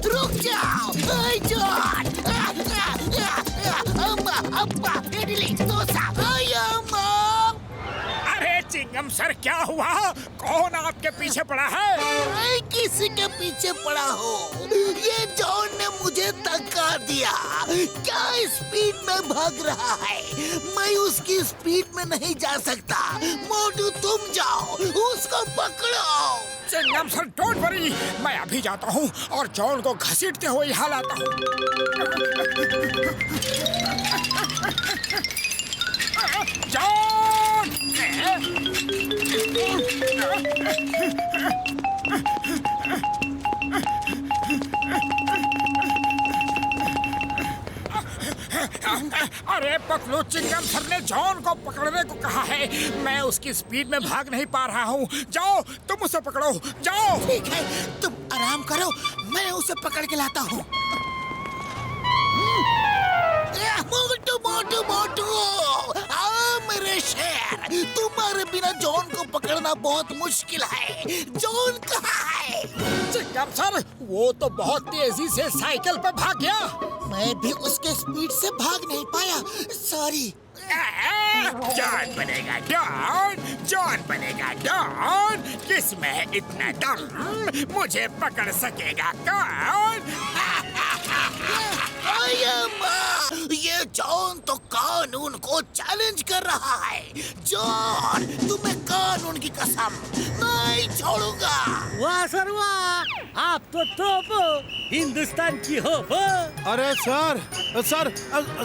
रुक जाओ जॉन। अम्मा अब्बा इडली डोसा अम्मा। अरे चिंगम सर, क्या हुआ? कौन आपके पीछे पड़ा है? मैं किसी के पीछे पड़ा हूँ। ये जॉन ने मुझे धक्का दिया। क्या स्पीड में भाग रहा है, मैं उसकी स्पीड में नहीं जा सकता। मोटू तुम जाओ, उसको पकड़ो। चिंगम सर डोंट वरी, मैं अभी जाता हूँ और जॉन को घसीटते हुए यहाँ लाता हूँ। जॉन! अरे पकड़ो, चिंगम सर ने जॉन को पकड़ने को कहा है। मैं उसकी स्पीड में भाग नहीं पा रहा हूँ। जाओ तुम उसे पकड़ो, जाओ। ठीक है, तुम आराम करो, मैं उसे पकड़ के लाता हूँ। मोटू मोटू मोटू, आओ मेरे शेर। तुम्हारे बिना जॉन को पकड़ना बहुत मुश्किल है। जॉन कहाँ है? चिंगम सर, वो तो बहुत तेजी से साइकिल पे भाग गया। मैं भी उसके स्पीड से भाग नहीं पाया, सॉरी। जॉन बनेगा डॉन, जॉन बनेगा डॉन। किसमें है इतना दम, मुझे पकड़ सकेगा कौन? ये जॉन तो कानून को चैलेंज कर रहा है। जॉन, तुम्हें कानून की कसम नहीं छोड़ूंगा। वाह सर वाह, आप तो टॉप हो, हिंदुस्तान की होप हो। अरे सर सर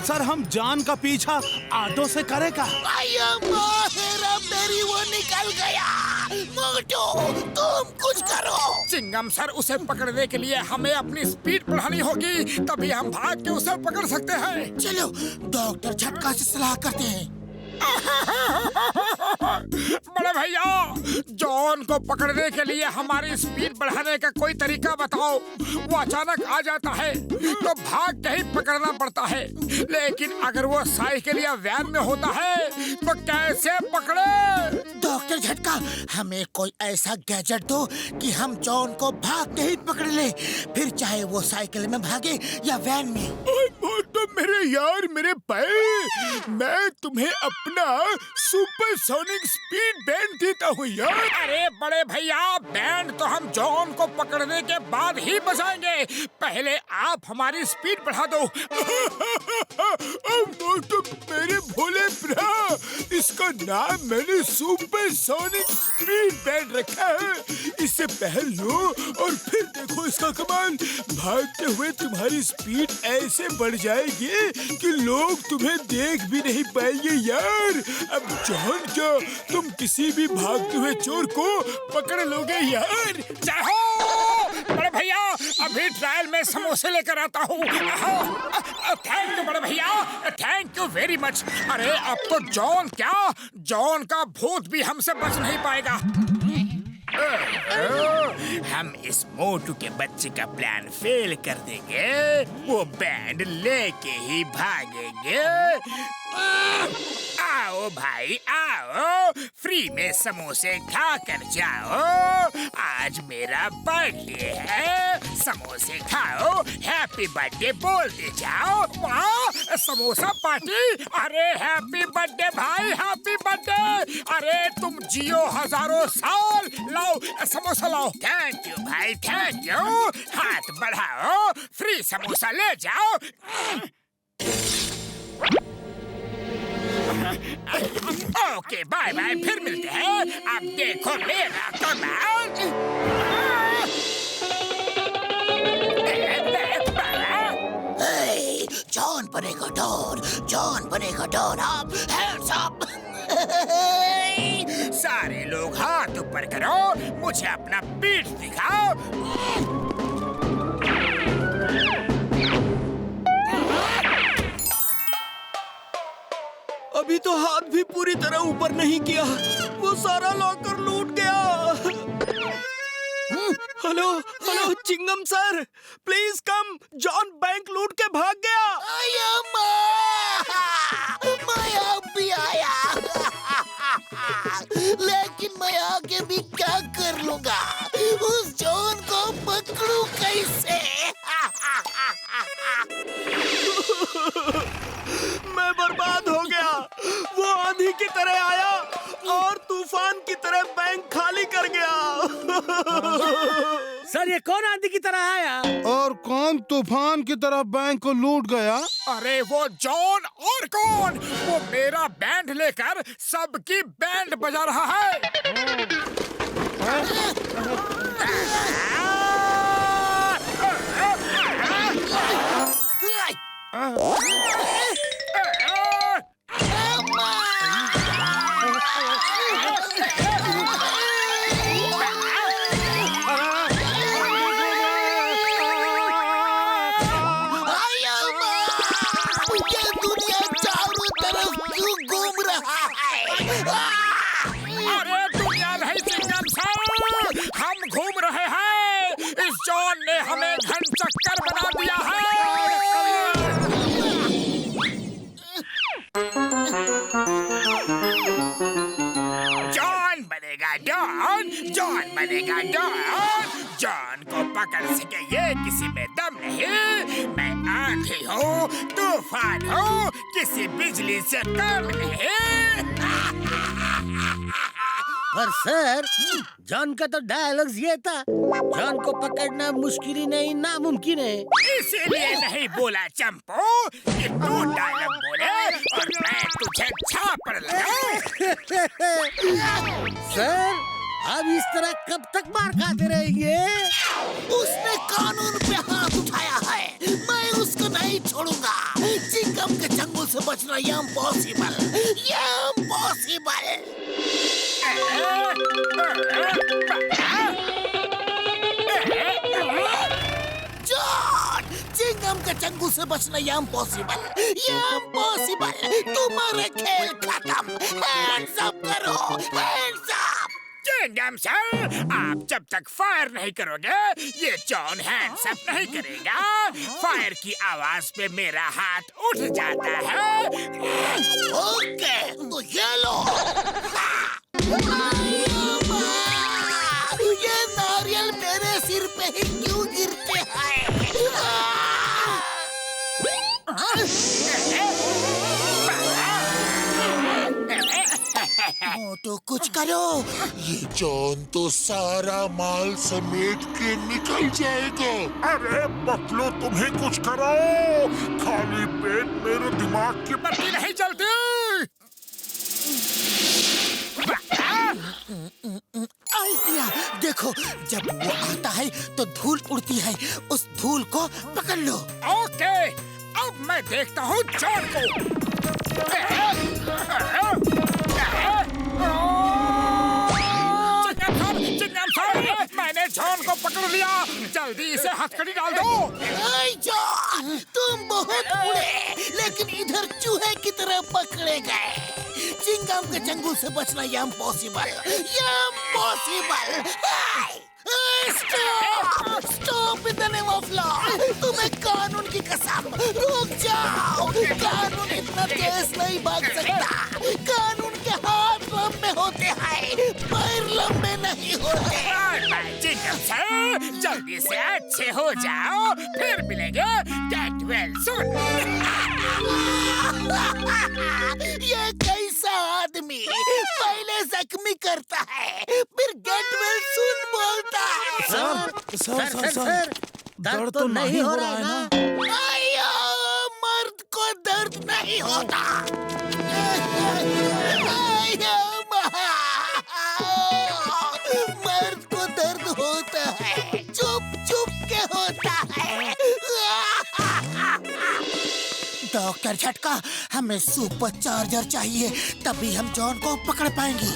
सर, हम जॉन का पीछा ऑटो से करेगा। हेरा फेरी वो निकल गया। मोटू तुम कुछ करो। चिंगम सर, उसे पकड़ने के लिए हमें अपनी स्पीड बढ़ानी होगी, तभी हम भाग के उसे पकड़ सकते हैं। चलो डॉक्टर झटका से सलाह करते हैं। बड़े भैया, जॉन को पकड़ने के लिए हमारी स्पीड बढ़ाने का कोई तरीका बताओ। वो अचानक आ जाता है तो भाग के ही पकड़ना पड़ता है, लेकिन अगर वो साइकिल या वैन में होता है तो कैसे पकड़े? डॉक्टर झटका, हमें कोई ऐसा गैजेट दो कि हम जॉन को भाग के ही पकड़ ले, फिर चाहे वो साइकिल में भागे या वैन में। तो मेरे यार, मेरे भाई, मैं तुम्हें अपना सुपरसोनिक स्पीड बैंड देता हूँ यार। अरे बड़े भैया, बैंड तो हम जॉन को पकड़ने के बाद ही बजाएंगे, पहले आप हमारी स्पीड बढ़ा दो। तो मेरे भोले भ्रा, इसका नाम मैंने सुपरसोनिक स्पीड बैंड रखा है। इसे पहन लो और फिर देखो इसका कमाल। भागते हुए तुम्हारी स्पीड ऐसे बढ़ जाएगी कि लोग तुम्हें देख भी नहीं पाएंगे यार। अब जॉन क्या, तुम किसी भी भागते हुए चोर को पकड़ लोगे यार। जाओ बड़े भैया, अभी ट्रायल में समोसे लेकर आता हूँ। थैंक यू बड़े भैया, थैंक यू वेरी मच। अरे अब तो जॉन क्या, जॉन का भूत भी हमसे बच नहीं पाएगा। हम इस मोटू के बच्चे का प्लान फेल कर देंगे, वो बैंड लेके ही भागेंगे। आओ भाई आओ, फ्री में समोसे खा कर जाओ। आज मेरा बर्थडे है, समोसे खाओ, हैप्पी बर्थडे बोलते जाओ। वाह, समोसा पार्टी। अरे हैप्पी बर्थडे भाई, हैप्पी बर्थडे। अरे तुम जियो हजारों साल। लाओ समोसा लाओ। थैंक यू भाई, थैंक यू। हाथ बढ़ाओ, फ्री समोसा ले जाओ। ओके बाय बाय, फिर मिलते हैं। अब देखो मेरा कमाल। जॉन बनेगा डॉन, जॉन बनेगा डॉन। आप हैंड्स अप। सारे लोग हाथ ऊपर करो, मुझे अपना पीठ दिखाओ। अभी तो हाथ भी पूरी तरह ऊपर नहीं किया, वो सारा लॉकर लूट गया। Hello hello Chingam sir, please come, John bank लूट के भाग गया। मैं अब भी आया। लेकिन मैं आगे भी करूंगा। उस जॉन को पकड़ूं कैसे? मैं बर्बाद हो गया। वो आंधी की तरह आया और तूफान की तरह बैंक खाली कर गया। सर, ये कौन आंधी की तरह आया? और कौन तूफान की तरह बैंक को लूट गया? अरे वो जॉन और कौन? वो मेरा बैंड लेकर सबकी बैंड बजा रहा है। अरे दुनिया नहीं चिंगम सर, हम घूम रहे हैं। इस जॉन ने हमें घन चक्कर बना दिया है। जॉन बनेगा डॉन, जॉन बनेगा डॉन। जॉन को पकड़ सके ये किसी में दम नहीं। मैं आंधी हूँ, तूफान हूँ, किसी बिजली से कम नहीं। पर सर, जॉन का तो डायलॉग्स ये था, जॉन को पकड़ना मुश्किल ही नहीं नामुमकिन है। इसीलिए नहीं बोला चंपू कि तू डायलॉग बोले और मैं तुझे झापड़ लगाऊं। सर, अब इस तरह कब तक मार खाते रहेंगे? उसने कानून पे हाथ उठाया है, मैं उसको नहीं छोड़ूंगा। चिंगम के चंगुल से बचना ये इम्पॉसिबल, ये इम्पॉसिबल। जॉन, चिंगम के चंगुल से बचना ये इम्पॉसिबल, ये इम्पॉसिबल। तुम्हारे खेल खत्म। हैंड्स अप करो, हैंड्स अप। चिंगम सर, आप जब तक फायर नहीं करोगे ये जॉन हैंड्स अप नहीं करेगा। फायर की आवाज पे मेरा हाथ उठ जाता है। ओके, तो ये लो। ये नारियल मेरे सिर पे ही क्यों गिरते हैं? तो कुछ करो। ये जॉन तो सारा माल समेट के निकल जाएगा। अरे बकलो, तुम्हें कुछ करो। खाली पेट मेरे दिमाग की बत्ती नहीं चलती। आइडिया देखो, जब वो आता है तो धूल उड़ती है, उस धूल को पकड़ लो। ओके, अब मैं देखता हूँ जॉन को। मैंने जॉन को पकड़ लिया। जल्दी इसे हथकड़ी डाल दो। जॉन, तुम बहुत उड़े, लेकिन इधर चूहे की तरह पकड़े गए। चिंगम के चंगुल से बचना ये इम्पॉसिबल, ये impossible. Stop, stop in the name of law. तुम्हें कानून की कसम, रुक जाओ। कानून इतना तेज नहीं भाग सकता। कानून के हाथ लंबे होते हैं, पैर लंबे नहीं होते। चिंगम सर, जल्दी से अच्छे हो जाओ, फिर मिलेंगे। Get well soon. ये कैसा आदमी पहले जख्मी करता है, फिर गेट वेल सून बोलता है। सर, दर्द तो नहीं हो रहा है ना? आया, मर्द को दर्द नहीं होता। आया, मर्द को दर्द होता है, चुप चुप के होता है। डॉक्टर झटका, हमें सुपर चार्जर चाहिए, तभी हम जॉन को पकड़ पाएंगे।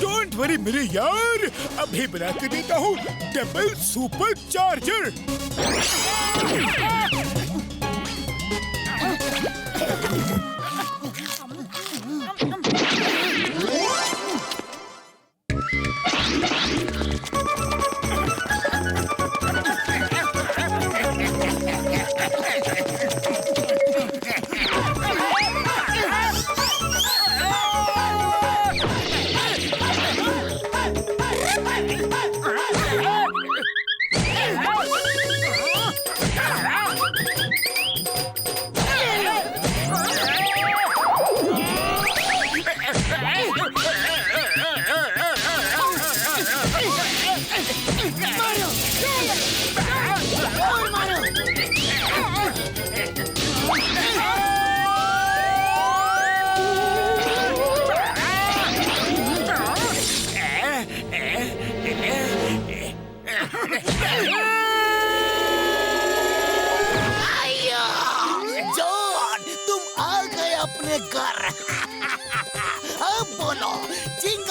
डोंट वरी मेरे यार, अभी बना के देता हूँ डबल सुपर चार्जर।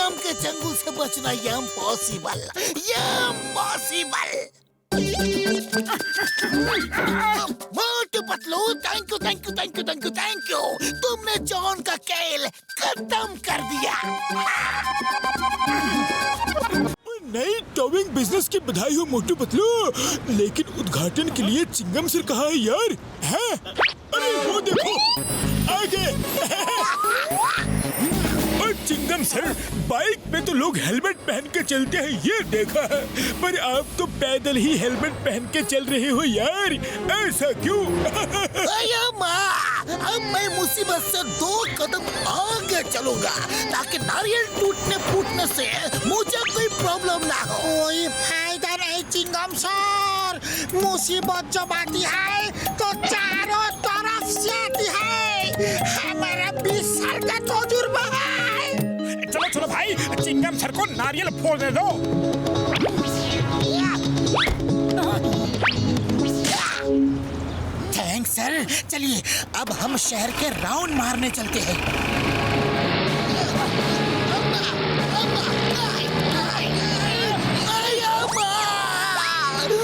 चिंगम के चंगुल से बचना impossible, impossible. Motu Patlu, thank you thank you thank you thank you thank you. तुमने जॉन का खेल खत्म कर दिया। नई टॉविंग बिजनेस की बधाई हो मोटू पतलू, लेकिन उद्घाटन के लिए चिंगम सर कहाँ है यार? है? अरे वो देखो आगे। और चिंगम सर, बाइक पे तो लोग हेलमेट पहन के चलते हैं, ये देखा है, पर आप तो पैदल ही हेलमेट पहन के चल रहे हो यार, ऐसा क्यों? अब मैं मुसीबत से 2 कदम आगे चलूंगा ताकि नारियल टूटने फूटने से मुझे कोई प्रॉब्लम ना हो। कोई फायदा नहीं चिंगम सर, मुसीबत जब आती है तो चारों तरफ से आती है। हमारा 20 साल का तजुर्बा है। चलो चलो भाई, चिंगम सर को नारियल फोड़ने दो। Thanks sir. चलिए अब हम शहर के राउंड मारने चलते हैं।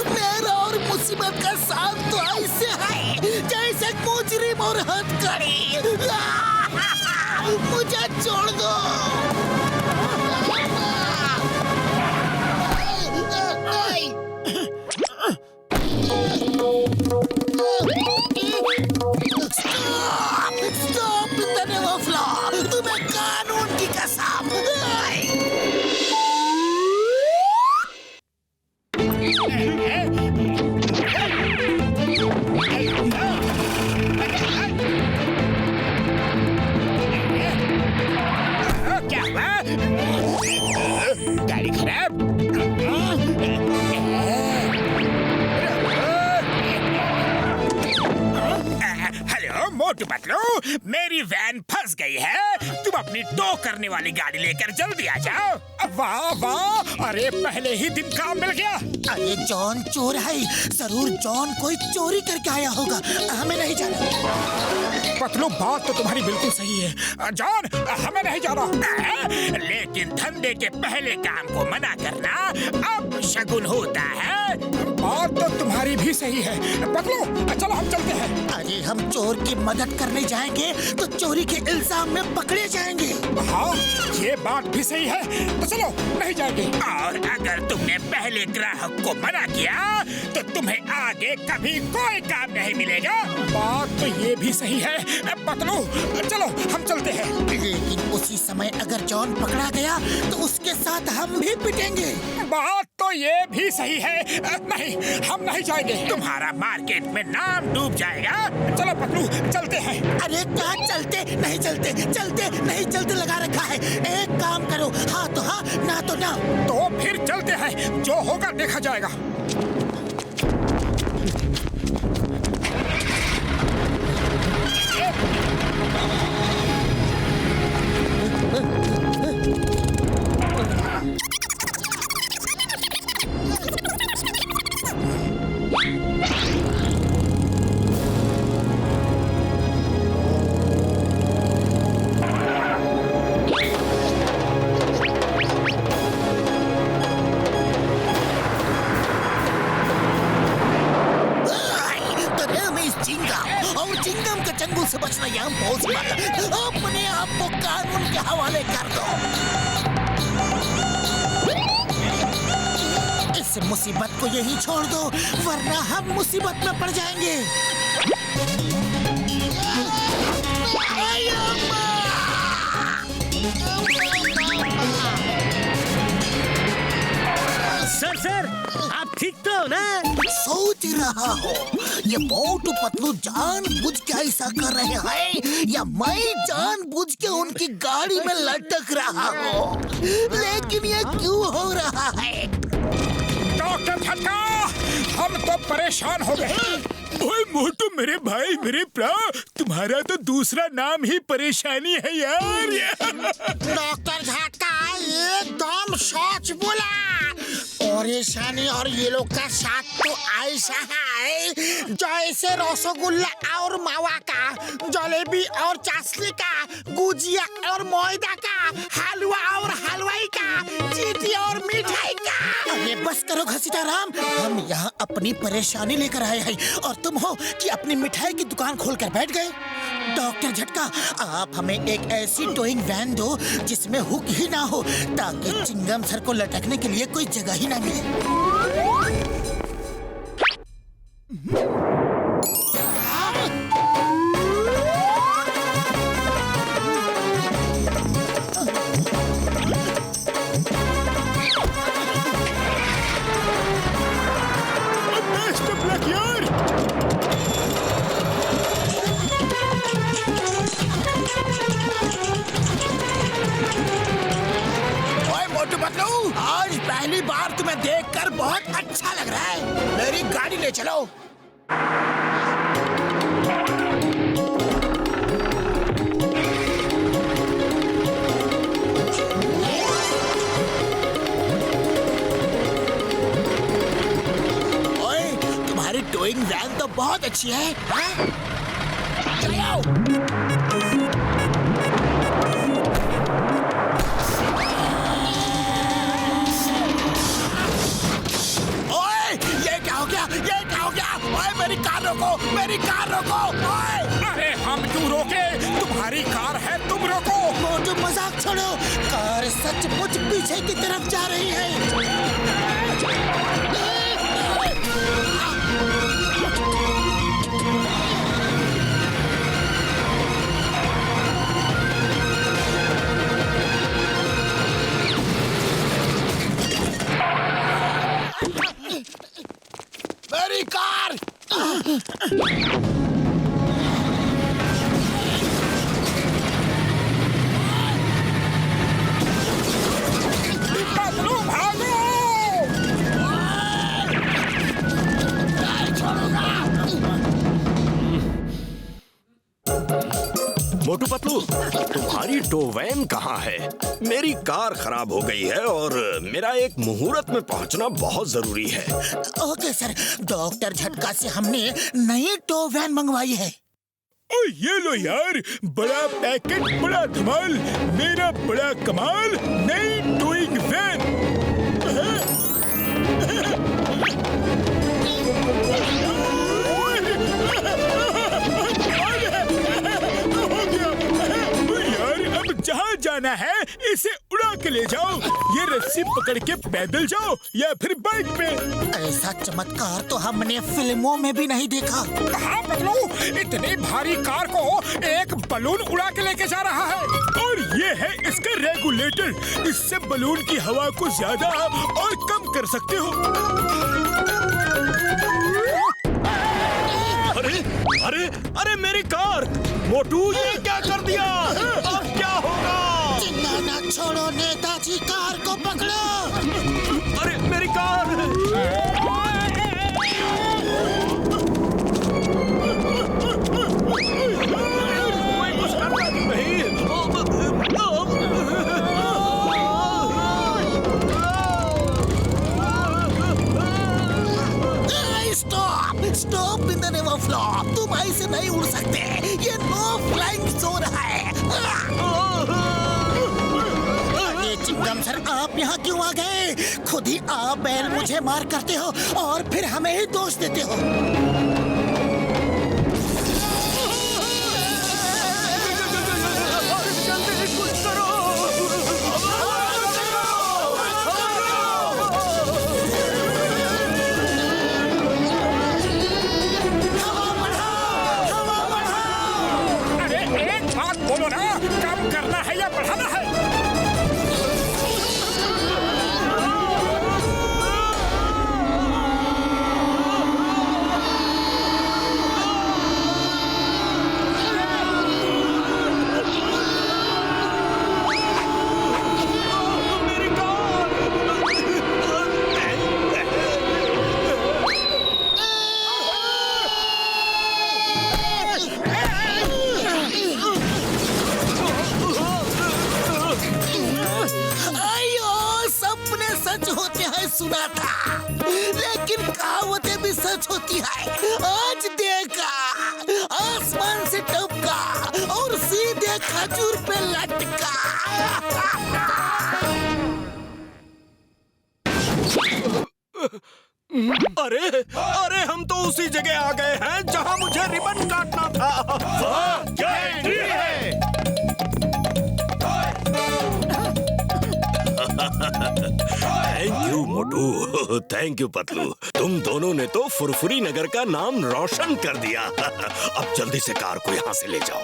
मेरा और मुसीबत का साथ तो ऐसे है जैसे मुजरिम और हथकड़ी। मुझे छोड़ दो। Stop in the name of law! तुम्हें कानून की कसम। क्या हुआ? गाड़ी खराब? हेलो मोटू पतलू, मेरी वैन फंस गई है, तुम अपनी टो करने वाली गाड़ी लेकर जल्दी आ जाओ। वाह वाह, अरे पहले ही दिन काम मिल गया। अरे जॉन चोर है, जरूर जॉन कोई चोरी करके आया होगा, हमें नहीं जाना। पतलू बात तो तुम्हारी बिल्कुल सही है जॉन, हमें नहीं जाना, लेकिन धंधे के पहले काम को मना करना अब शगुन होता है। बात तो तुम्हारी भी सही है पतलू, चलो हम चलते हैं। अरे हम चोर की मदद करने जाएंगे तो चोरी के इल्जाम में पकड़े जाएंगे। हाँ ये बात भी सही है, तो चलो नहीं जाएंगे। और अगर तुमने पहले ग्राहक को मना किया तो तुम्हें आगे कभी कोई काम नहीं मिलेगा। बात तो ये भी सही है पतलू, चलो हम चलते हैं। लेकिन उसी समय अगर जॉन पकड़ा गया तो उसके साथ हम भी पिटेंगे। बात तो ये भी सही है, नहीं हम नहीं जाएंगे। तुम्हारा मार्केट में नाम डूब जाएगा। चलो पतलू चलते हैं। अरे क्या चलते नहीं चलते, चलते नहीं चलते लगा रखा है। एक काम करो, हाँ तो हाँ ना तो ना। तो फिर चलते हैं, जो होगा देखा जाएगा। चंगुल से बचना यहाँ पॉसिबल। अपने आप को कानून के हवाले कर दो। इस मुसीबत को यही छोड़ दो, वरना हम मुसीबत में पड़ जाएंगे। सर सर आप ठीक तो हो ना? सोच रहा हूँ ये मोटू पतलू जानबूझ के ऐसा कर रहे हैं या मैं जानबूझ के उनकी गाड़ी में लटक रहा हूँ, लेकिन ये क्यों हो रहा है? डॉक्टर झटका, हम तो परेशान हो गए। ओए मोटू मेरे भाई मेरे प्रा, तुम्हारा तो दूसरा नाम ही परेशानी है यार। डॉक्टर झटका एकदम सच बोला। परेशानी और ये लोग का साथ तो ऐसा है जैसे रसगुल्ला और मावा का, जलेबी और चाशनी का, गुजिया और मैदा का, हलवा और हलवाई बस करो घसीटाराम, हम यहाँ अपनी परेशानी लेकर आए हैं और तुम हो कि अपनी मिठाई की दुकान खोलकर बैठ गए। डॉक्टर झटका, आप हमें एक ऐसी टोइंग वैन दो जिसमें हुक ही ना हो, ताकि चिंगम सर को लटकने के लिए कोई जगह ही ना मिले। बेस्ट ऑफ लक यार। ओए मोटू पतलू, आज पहली बार तुम्हें देखकर बहुत अच्छा लग रहा है। मेरी गाड़ी ले चलो। ओए, तुम्हारी टोइंग वैन तो बहुत अच्छी है, हाँ? चलो। ये क्या हो गया? ओए, मेरी कार रोको, मेरी कार रोको। ओए, अरे हम क्यों रोके? तुम्हारी कार है, तुम रोको। मोटू मजाक छोड़ो, कार सचमुच पीछे की तरफ जा रही है। मेरी कार! पतलू भागो! मोटू पतलू, तुम्हारी टोवैन कहाँ है? मेरी कार खराब हो गई है और मेरा एक मुहूर्त में पहुंचना बहुत जरूरी है। ओके सर, डॉक्टर झटका से हमने नई टो वैन मंगवाई है। ओ ये लो यार, बड़ा पैकेट, बड़ा धमाल, मेरा बड़ा कमाल, नई टोइंग वैन। यार, अब जहाँ जाना है इसे उड़ा के ले जाओ। ये रस्सी पकड़ के पैदल जाओ या फिर बाइक पे। ऐसा चमत्कार तो हमने फिल्मों में भी नहीं देखा। कहाँ पतलू? इतनी भारी कार को एक बलून उड़ा के लेके जा रहा है। और ये है इसका रेगुलेटर, इससे बलून की हवा को ज्यादा और कम कर सकते हो। अरे अरे अरे मेरी कार! मोटू, ये क्या कर दिया? अब क्या होगा? चिल्लाना छोड़ो नेताजी, कार को पकड़ो। अरे मेरी कार! कोई कुछ करता क्यों नहीं? Stop in the name of law. तुम ऐसे नहीं उड़ सकते, ये नो फ्लाइंग जोन है। अरे चिंगम सर, आप यहाँ क्यों आ गए? खुद ही आप बैल मुझे मार करते हो और फिर हमें ही दोष देते हो। जल्दी कुछ करो! अरे एक बात बोलो ना, कम करना है या बढ़ाना है? सुना था, लेकिन कहावतें भी सच होती है। आज देखा, आसमान से टपका और सीधे खजूर पे लटका। अरे अरे हम तो उसी जगह आ गए हैं जहां मुझे रिबन काटना था। Thank you Motu, thank you Patlu. तुम दोनों ने तो फुरफुरी नगर का नाम रोशन कर दिया। अब जल्दी से कार को यहाँ से ले जाओ।